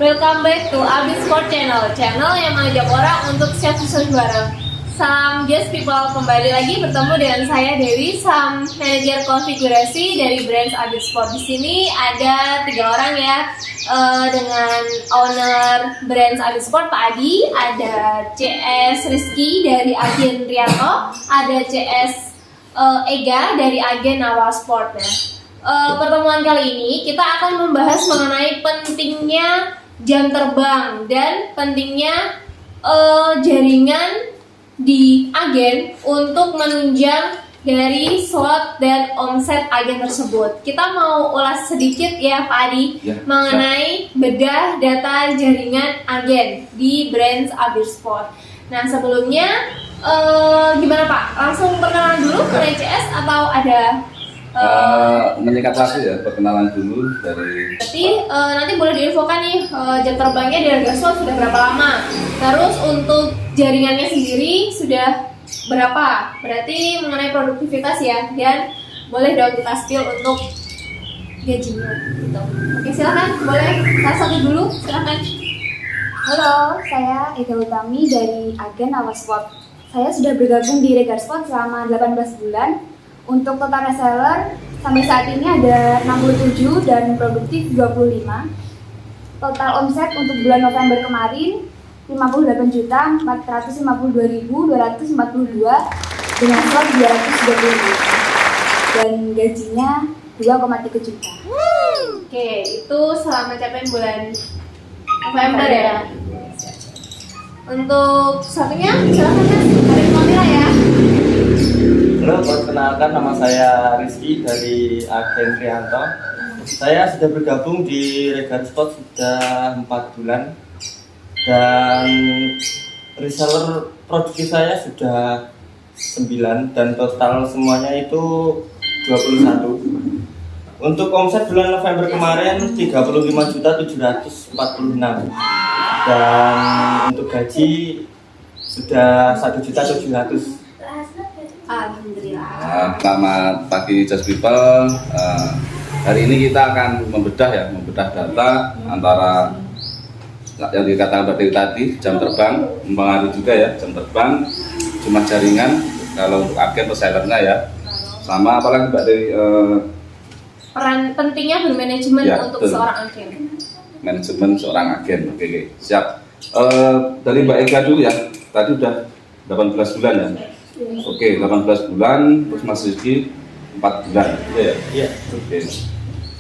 Welcome back to Abi Sport Channel, channel yang mengajak orang untuk sukses bareng. Salam Just People, kembali lagi bertemu dengan saya Dewi, sang manajer konfigurasi dari Brands Abi Sport. Di sini ada 3 orang ya, dengan owner Brands Abi Sport Pak Adi, ada CS Rizky dari agen Rianto, ada CS Ega dari agen Awal Sport. Pertemuan kali ini kita akan membahas mengenai pentingnya jam terbang dan pentingnya jaringan di agen untuk menunjang dari slot dan omset agen tersebut. Kita mau ulas sedikit ya Pak Adi mengenai bedah data jaringan agen di Brands Abi Sport. Nah sebelumnya gimana Pak? Langsung perkenalan dulu ke CS atau ada? Meningkat lagi ya, perkenalan dulu dari. Berarti nanti boleh diinfokan nih jam terbangnya di harga slot sudah berapa lama. Terus untuk jaringannya sendiri sudah berapa? Berarti mengenai produktivitas ya, dan boleh dong kita spill untuk gajinya gitu. Oke silakan, boleh salah satu dulu silakan. Halo, saya Ega Utami dari agen Awal Sport. Saya sudah bergabung di Regar Sport selama 18 bulan. Untuk total reseller sampai saat ini ada 67 dan produktif 25. Total omset untuk bulan November kemarin 58.452.242 dengan slot 220 dan gajinya 2,3 juta. Oke, itu selama capaian bulan November ya. Untuk satunya silakan Mas, dari Kamila ya. Halo, perkenalkan nama saya Rizky dari agen Rianto. Saya sudah bergabung di Regar Sport sudah 4 bulan dan reseller produktif saya sudah 9 dan total semuanya itu 21. Untuk omset bulan November kemarin 35.746 dan untuk gaji sudah 1.700.000. Alhamdulillah. Selamat pagi Just People. Hari ini kita akan membedah data antara yang dikatakan tadi jam terbang, mempengaruhi juga ya jam terbang, jumlah jaringan kalau untuk agen resellernya ya, sama apalagi Mbak dari Peran pentingnya bermanajemen Ya, untuk betul. seorang agen. manajemen seorang agen. Oke, siap. Dari Mbak Ega dulu ya, tadi udah 18 bulan ya. Oke, 18 bulan, terus Mas Rizky 4 bulan, ya? Iya. Oke.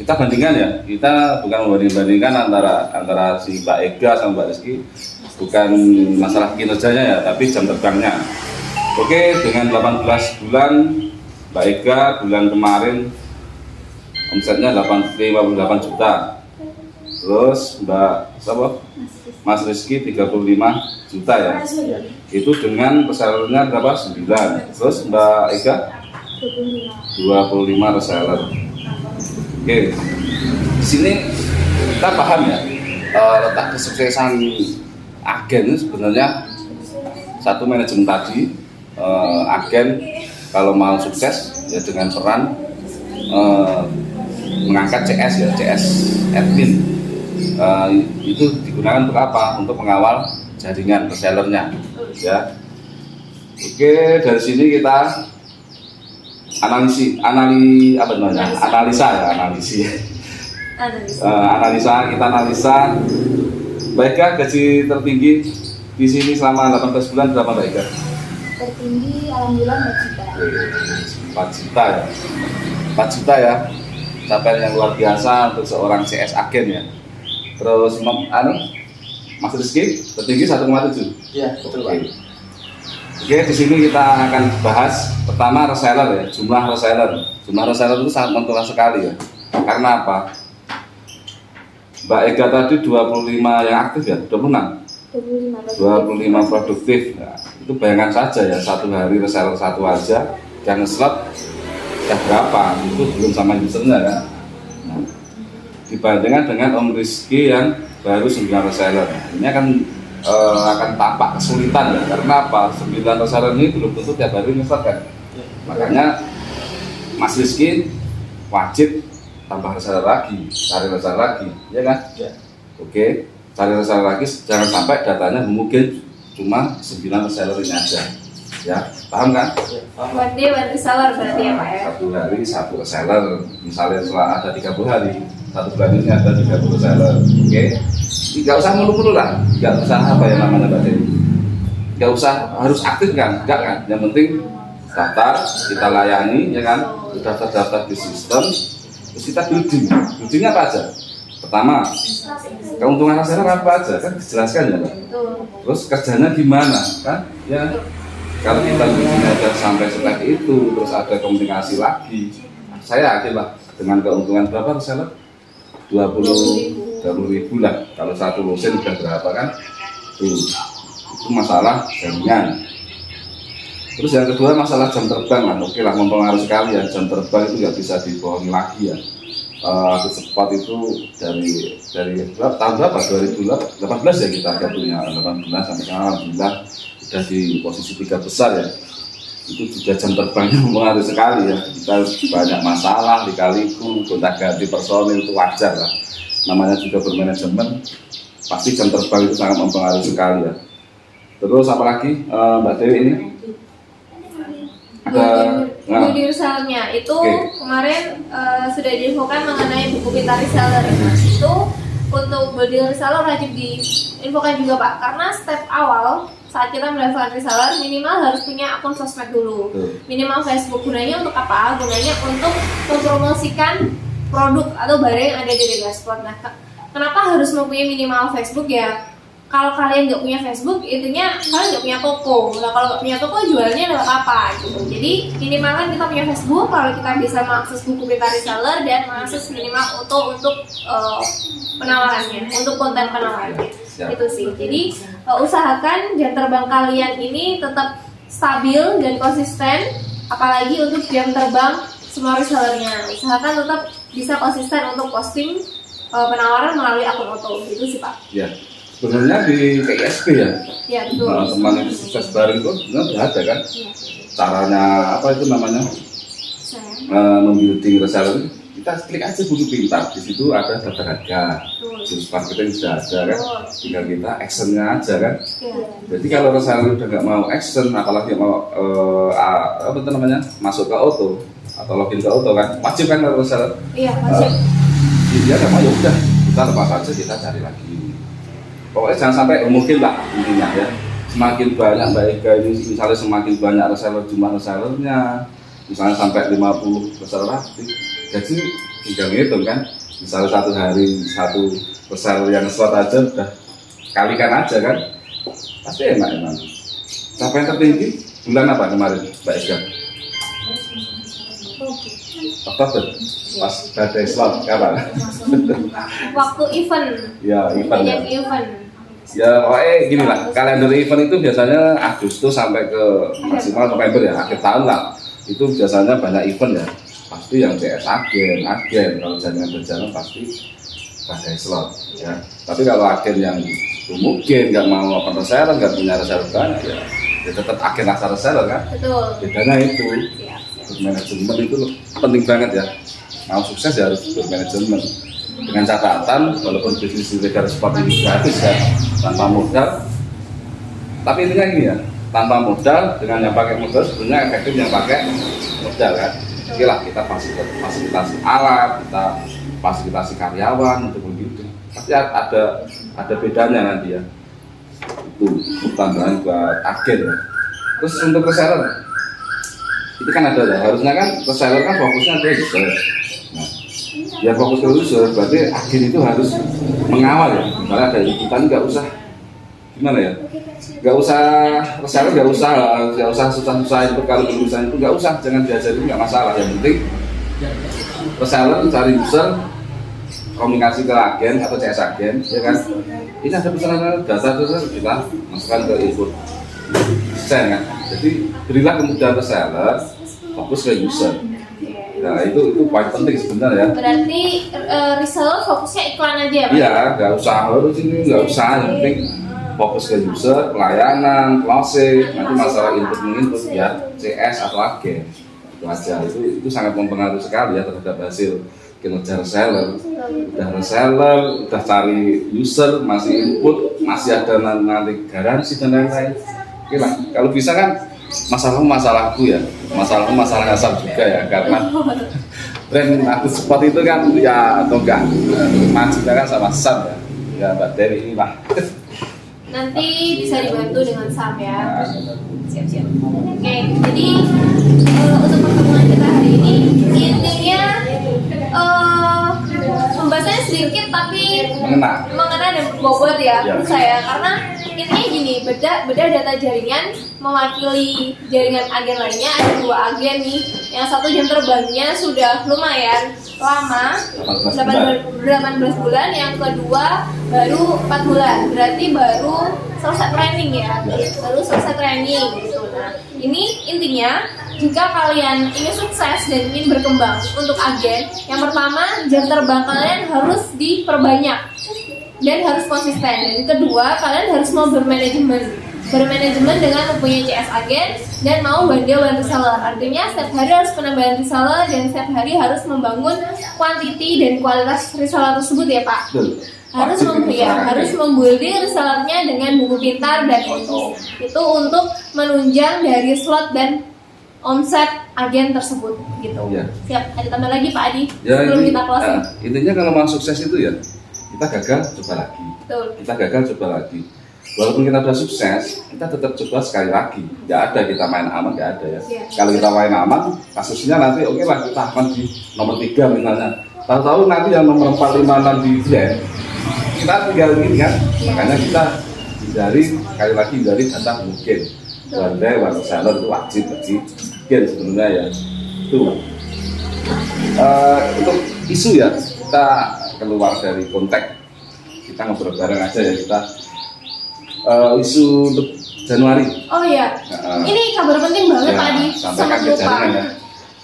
Kita bandingkan ya, kita bukan membanding-bandingkan antara si Mbak Ega sama Mbak Rizky, bukan masalah kinerjanya ya, tapi jam terbangnya. Oke, dengan 18 bulan, Mbak Ega bulan kemarin omsetnya 58 juta. Terus Mas Rizky 35 juta ya. Itu dengan resellernya berapa? 9. Terus Mbak Ega 25 reseller. Oke. Di sini kita paham ya, letak kesuksesan agen itu sebenarnya satu manajemen tadi. Agen kalau mau sukses ya dengan peran mengangkat CS ya, CS admin. Itu digunakan untuk apa? Untuk mengawal jaringan resellernya ya. Oke, dari sini kita analisa. Baiklah, gaji tertinggi di sini selama 18 bulan berapa Mbak Ega? Tertinggi alhamdulillah 4 juta. 4 juta ya. 4 juta ya. Capaian yang luar biasa untuk seorang CS agen ya. Terus Mas Rizky tertinggi 1,7. Iya, betul Pak. Oke, di sini kita akan bahas pertama reseller ya, jumlah reseller. Jumlah reseller itu sangat menentukan sekali ya. Karena apa? Mbak Ega tadi 25 yang aktif ya, 26. 25 produktif. Nah, itu bayangkan saja ya, satu hari reseller satu aja dan slot ya berapa? Itu belum sama usernya ya. Nah, dibandingkan dengan Om Rizky yang baru 9 reseller. Ini akan tampak kesulitan ya, karena apa? 9 reseller ini belum tentu tiap hari ngeslot kan. Makanya Mas Rizky wajib tambah reseller lagi, cari reseller lagi, ya kan? Ya. Oke. cari reseller lagi, jangan sampai datanya mungkin cuma 9 reseller ini aja. Ya, paham kan? One day one reseller berarti ya Pak ya. Satu hari satu reseller, misalnya setelah ada 30 hari, satu bulan ini ada 30 reseller. Oke, nggak usah mulu-mulu lah, nggak usah apa ya namanya Mbak Dewi, nggak usah harus aktif kan, enggak kan, yang penting daftar, kita layani ya kan, sudah terdaftar di sistem, terus kita buildingnya apa aja? Pertama, keuntungan reseller apa aja kan dijelaskan ya Mbak. Betul. Terus kerjanya gimana kan? Ya, kalau kita bikinnya sudah sampai seperti itu, terus ada komunikasi lagi, saya yakin lah dengan keuntungan berapa reseller? 20.000 lah. Kalau satu lusin udah berapa kan? Tuh, itu masalah jaringan. Terus yang kedua masalah jam terbang lah. Oke lah, mempengaruhi sekali ya, jam terbang itu nggak bisa dibohongi lagi ya. Cepat itu dari tahun berapa? 2018 ya kita punya 18 sampai sekarang alhamdulillah sudah di posisi 3 besar ya. Itu juga jam terbangnya mempengaruhi sekali ya. Kita banyak masalah dikaliku, gonta-ganti personil itu wajar lah. Namanya juga bermanajemen, pasti jam terbang itu sangat mempengaruhi sekali ya. Terus apa lagi Mbak Dewi ini? Building resellernya itu kemarin sudah diinfokan mengenai buku pintar reseller. Itu untuk building reseller wajib diinfokan juga Pak, karena step awal saat kita mendaftar reseller minimal harus punya akun sosmed dulu. Minimal Facebook. Gunanya untuk apa? Gunanya untuk mempromosikan produk atau barang yang ada di Regarsport. Nah, kenapa harus mempunyai minimal Facebook ya? Kalau kalian nggak punya Facebook, intinya kalian nggak punya toko. Nah, kalau nggak punya toko, jualnya lewat apa gitu. Jadi minimal kan kita punya Facebook, kalau kita bisa mengakses buku pintar reseller dan mengakses minimal untuk penawarannya, untuk konten penawarannya. Itu sih. Jadi usahakan jam terbang kalian ini tetap stabil dan konsisten, apalagi untuk jam terbang semua resellernya. Usahakan tetap bisa konsisten untuk posting penawaran melalui akun Oto. Gitu sih Pak. Ya. Sebenarnya di KISP ya, Ya betul. teman yang sukses bareng itu sebenarnya sudah ada kan, caranya apa itu namanya, membuilding reseller. Kita klik aja buku pintar, di situ ada daftar harga, terus marketing sudah ada kan, tinggal kita actionnya aja kan. Jadi kalau reseller udah nggak mau action, apalagi mau apa itu namanya, masuk ke Oto atau login ke Oto kan, wajib kan kalau reseller. Iya wajib. Dia nggak mau, ya udah kita lepas aja, kita cari lagi. Pokoknya jangan sampai mungkin lah intinya ya, semakin banyak Mbak Ega ini misalnya semakin banyak reseller, jumlah resellernya misalnya sampai 50 reseller aktif, jadi tinggal ngitung kan, misalnya satu hari satu reseller yang slot aja udah kalikan aja kan, pasti enak emang. Capaian tertinggi bulan apa kemarin Mbak Ega? Oktober, pas badai slot kapan? Waktu event. Ya event ya. Event. Ya pokoknya gini lah, kalender event itu biasanya Agustus sampai ke maksimal November ya, akhir tahun lah. Itu biasanya banyak event ya. Pasti yang CS agen, kalau jaringan berjalan pasti badai slot ya. Tapi kalau agen yang mungkin nggak mau open reseller, nggak punya reseller banyak ya tetap agen asal reseller kan. Betul. Bedanya itu. Siap. Manajemen itu penting banget ya. Mau sukses ya harus bermanajemen. Dengan catatan, walaupun bisnis di Regarsport ini gratis kan, tanpa modal. Tapi intinya gini ya, tanpa modal dengan yang pakai modal sebenarnya efektif yang pakai modal kan. Oke lah, kita fasilitasi alat, kita fasilitasi karyawan untuk begitu. Pasti ada bedanya nanti ya. Itu tambahan buat agen ya. Terus untuk reseller, itu kan ada ya, harusnya kan reseller kan fokusnya ke user. Nah, ya fokus ke user berarti agen itu harus mengawal ya. Misalnya ada ikutan nggak usah gimana ya, nggak usah reseller nggak usah susah-susah itu, kalau urusan itu nggak usah, jangan diajarin, nggak masalah. Yang penting reseller cari user, komunikasi ke agen atau CS agen ya kan. Ini ada pesanan data terus kita masukkan ke input desain kan. Jadi berilah kemudahan reseller, fokus ke user. Nah itu poin penting sebenarnya. Berarti reseller fokusnya iklan aja ya Pak? Iya, nggak usah harus ini, nggak usah. Yang penting fokus ke user, pelayanan, closing, nanti masalah input ya CS atau agen. Itu aja. Itu sangat mempengaruhi sekali ya terhadap hasil kinerja reseller, udah cari user, masih input, masih ada nanti garansi dan lain-lain. Oke lah, kalau bisa kan masalahku ya, masalah asal juga ya, karena brand aku support itu kan ya atau enggak maksudnya kan sama Sam ya Mbak Dewi ini lah. Nanti bisa dibantu dengan Sam ya. Siap-siap. Oke, jadi untuk pertemuan kita hari ini intinya pembahasannya sedikit tapi mengena dan berbobot ya menurut saya, karena intinya gini, beda data jaringan mewakili jaringan agen lainnya. Ada 2 agen nih, yang satu jam terbangnya sudah lumayan lama, 18 bulan, yang kedua baru 4 bulan, berarti baru selesai training ya, baru selesai training gitu. Nah, ini intinya jika kalian ingin sukses dan ingin berkembang untuk agen, yang pertama jam terbang kalian harus diperbanyak dan harus konsisten. Dan kedua, kalian harus mau bermanajemen dengan mempunyai CS agen dan mau bantu reseller. Artinya setiap hari harus penambahan reseller dan setiap hari harus membangun quantity dan kualitas reseller tersebut ya Pak. Harus membuilding resellernya dengan buku pintar dan foto. Itu untuk menunjang dari slot dan omset agen tersebut gitu. Ya. Siap, ada tambah lagi Pak Adi ya, sebelum kita closing. Intinya kalau mau sukses itu ya kita gagal coba lagi. Betul. Kita gagal coba lagi. Walaupun kita sudah sukses, kita tetap coba sekali lagi. Nggak ada kita main aman, nggak ada ya. Kalau kita main aman, kasusnya nanti oke lah kita akan di nomor 3 misalnya. Tahu-tahu nanti yang nomor 4, 5, 6 di brand, kita tinggal gini kan. Makanya kita sekali lagi hindari data mungkin. Bandai, reseller itu wajib bagi agen sebenarnya ya. Itu untuk isu ya, kita keluar dari konteks, kita ngobrol bareng aja ya kita. Isu untuk Januari. Oh iya, ini kabar penting banget Pak Adi, sangat lupa. Ya.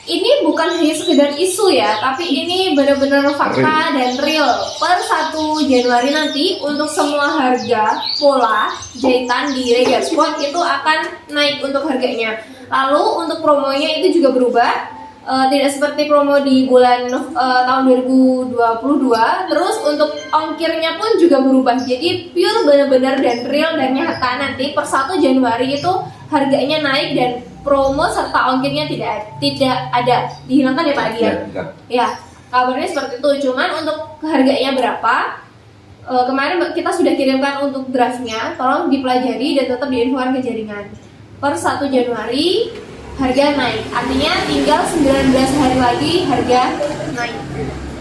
Ini bukan hanya sekedar isu ya, tapi ini benar-benar fakta dan real. Per 1 Januari nanti untuk semua harga pola jahitan di Regar Sport itu akan naik untuk harganya. Lalu untuk promonya itu juga berubah. Tidak seperti promo di bulan tahun 2022. Terus untuk ongkirnya pun juga berubah. Jadi pure benar-benar dan real dan nyata. Nanti per 1 Januari itu harganya naik dan promo serta ongkirnya tidak ada. Dihilangkan ya Pak Adi ya? Ya, kabarnya seperti itu. Cuman untuk harganya berapa? Kemarin kita sudah kirimkan untuk draftnya. Tolong dipelajari dan tetap diinfokan ke jaringan. Per 1 Januari harga naik, artinya tinggal 19 hari lagi harga naik.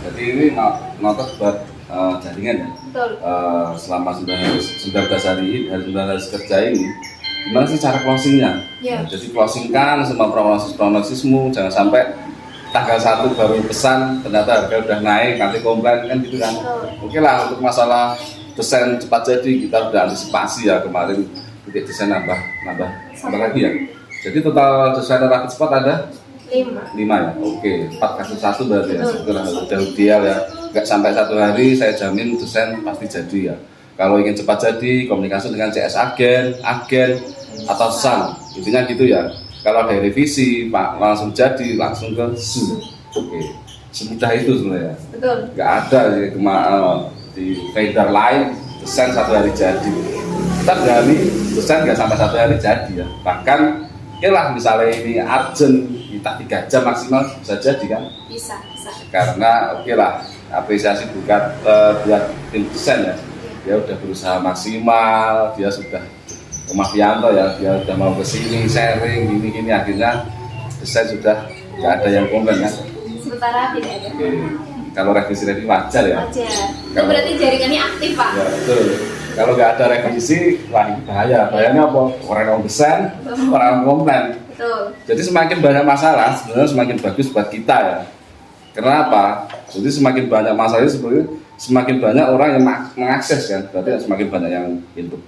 Jadi ini notot buat jaringan ya. Betul. Selama 19 hari kerja ini, gimana sih cara closingnya? Ya. Jadi closingkan semua promosismu, jangan sampai tanggal 1 baru pesan ternyata harga udah naik, nanti komplain kan gitu kan. Oke lah, untuk masalah desain cepat jadi kita udah antisipasi ya kemarin titik desain nambah lagi ya. Jadi total desainer rakit cepat ada 5 ya, oke. 4 kasus 1 berarti ya, udah ideal ya. Nggak sampai 1 hari saya jamin desain pasti jadi ya. Kalau ingin cepat jadi, komunikasi dengan CS agen atau SAM, intinya gitu ya. Kalau ada revisi, Pak langsung jadi, langsung ke SU. Oke, semudah itu sebenarnya. Betul. Nggak ada di vendor lain desain 1 hari jadi. Kita berani desain nggak sampai 1 hari jadi ya. Bahkan oke lah, misalnya ini urgent, kita 3 jam maksimal bisa jadi kan? Bisa. Karena oke lah, apresiasi buat tim desain ya. Dia udah berusaha maksimal, dia sudah ke Mafianto ya, dia udah mau ke sini sharing gini akhirnya desain sudah nggak ada yang komplain kan? Sementara tidak ada. Oke. Kalau revisi wajar ya. Itu berarti jaringannya aktif Pak. Ya betul. Kalau nggak ada revisi, wah ini bahaya. Bahayanya apa? Orang yang desain, orang yang komplain. Betul. Jadi semakin banyak masalah, sebenarnya semakin bagus buat kita ya. Kenapa? Jadi semakin banyak masalah sebenarnya semakin banyak orang yang mengakses kan. Berarti semakin banyak yang input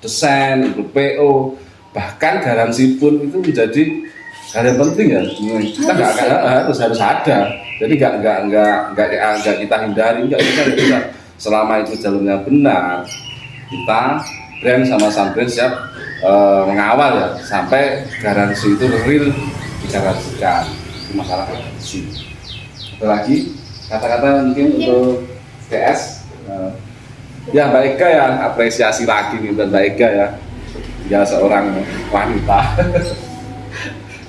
desain, input PO, bahkan garansi pun itu menjadi hal yang penting ya. Kita harus ada. Jadi nggak kita hindari, nggak bisa. Selama itu jalurnya benar, kita brand sama brand siap mengawal ya sampai garansi itu real digaransikan. Itu masalah garansi. Apalagi Kata-kata mungkin untuk CS. Ya Mbak Ega ya, apresiasi lagi nih buat Mbak Ega ya. Ya seorang wanita.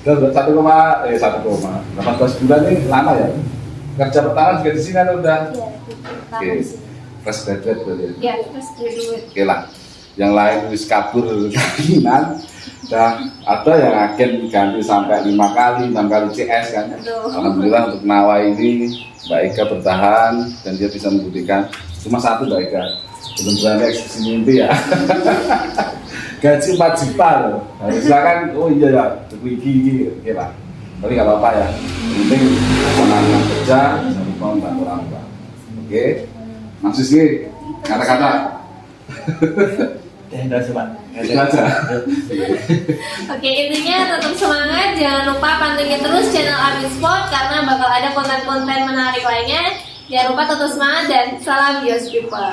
Dan 18 bulan ini lama ya. Kerja pertama juga di sini kan udah. Iya, Oke. Fresh graduate berarti ya. Ya, terus graduate. Oke lah. Yang lain wis kabur keinginan. Dan ada yang agen ganti sampai 5 kali, 6 kali CS kan. Betul. Alhamdulillah untuk Nawa ini Mbak Ega bertahan dan dia bisa membuktikan. Cuma satu Mbak Ega, belum berani eksekusi mimpi ya. Gaji 4 juta loh. Harusnya kan, oh iya ya, gigi, oke lah. Tapi nggak apa-apa ya. Yang penting semangat kerja, jangan lupa membantu orang tua. Oke, Mas Rizky, kata-kata. Ya, udah Pak. Itu aja. Oke, intinya tetap semangat, jangan lupa pantengin terus channel Abis Sport karena bakal ada konten-konten menarik lainnya. Jangan lupa tetap semangat dan salam Yos People.